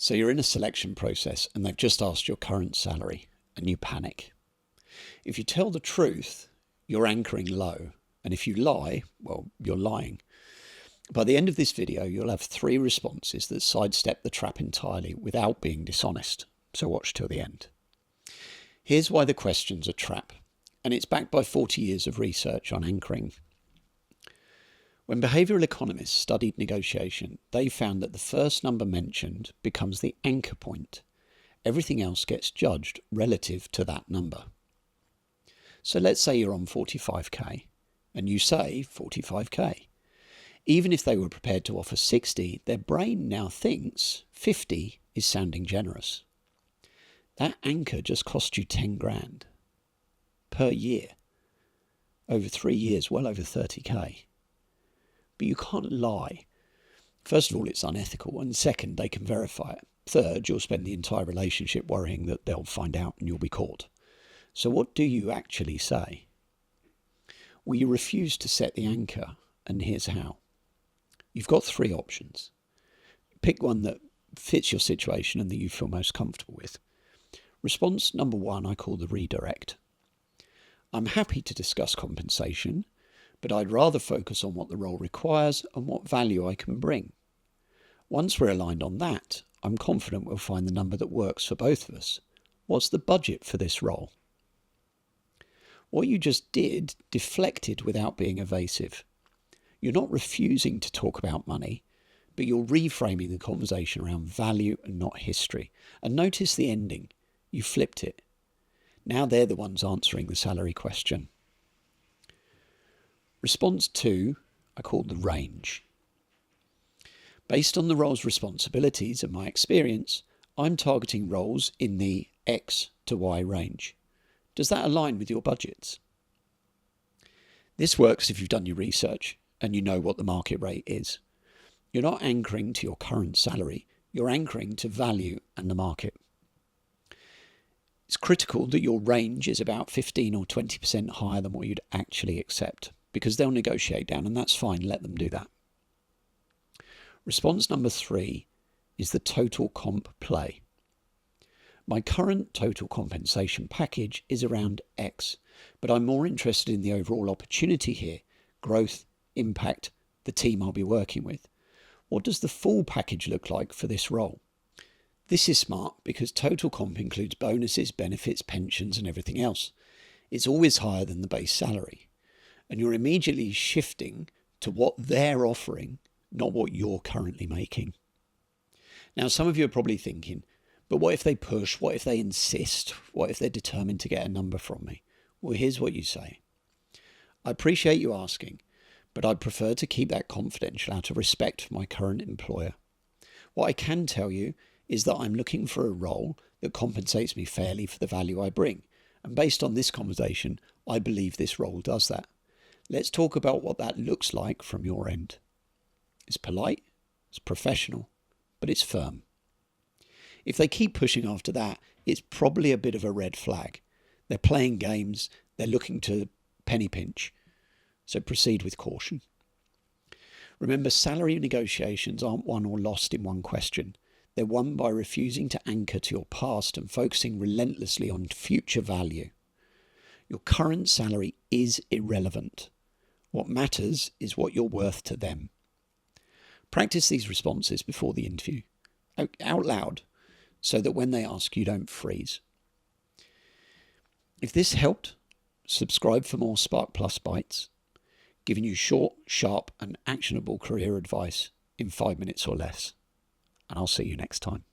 So you're in a selection process and they've just asked your current salary and you panic. If you tell the truth, you're anchoring low. And if you lie, well, you're lying. By the end of this video, you'll have 3 responses that sidestep the trap entirely without being dishonest. So watch till the end. Here's why the question's a trap. And it's backed by 40 years of research on anchoring. When behavioural economists studied negotiation, they found that the first number mentioned becomes the anchor point. Everything else gets judged relative to that number. So let's say you're on 45k and you say 45k. Even if they were prepared to offer 60, their brain now thinks 50 is sounding generous. That anchor just cost you 10 grand per year. Over 3 years, well over 30k. But you can't lie. First of all, it's unethical. And second, they can verify it. Third, you'll spend the entire relationship worrying that they'll find out and you'll be caught. So what do you actually say? Well, you refuse to set the anchor, and here's how. You've got 3 options. Pick one that fits your situation and that you feel most comfortable with. Response number 1, I call the redirect. I'm happy to discuss compensation, but I'd rather focus on what the role requires and what value I can bring. Once we're aligned on that, I'm confident we'll find the number that works for both of us. What's the budget for this role? What you just did deflected without being evasive. You're not refusing to talk about money, but you're reframing the conversation around value and not history. And notice the ending. You flipped it. Now they're the ones answering the salary question. Response 2, I call the range. Based on the role's responsibilities and my experience, I'm targeting roles in the X to Y range. Does that align with your budgets? This works if you've done your research and you know what the market rate is. You're not anchoring to your current salary, you're anchoring to value and the market. It's critical that your range is about 15 or 20% higher than what you'd actually accept, because they'll negotiate down, and that's fine, let them do that. Response number 3 is the total comp play. My current total compensation package is around X, but I'm more interested in the overall opportunity here, growth, impact, the team I'll be working with. What does the full package look like for this role? This is smart because total comp includes bonuses, benefits, pensions and everything else. It's always higher than the base salary. And you're immediately shifting to what they're offering, not what you're currently making. Now, some of you are probably thinking, but what if they push? What if they insist? What if they're determined to get a number from me? Well, here's what you say. I appreciate you asking, but I'd prefer to keep that confidential out of respect for my current employer. What I can tell you is that I'm looking for a role that compensates me fairly for the value I bring. And based on this conversation, I believe this role does that. Let's talk about what that looks like from your end. It's polite, it's professional, but it's firm. If they keep pushing after that, it's probably a bit of a red flag. They're playing games, they're looking to penny pinch. So proceed with caution. Remember, salary negotiations aren't won or lost in one question. They're won by refusing to anchor to your past and focusing relentlessly on future value. Your current salary is irrelevant. What matters is what you're worth to them. Practice these responses before the interview, out loud, so that when they ask, you don't freeze. If this helped, subscribe for more SPARC Bites, giving you short, sharp and actionable career advice in 5 minutes or less. And I'll see you next time.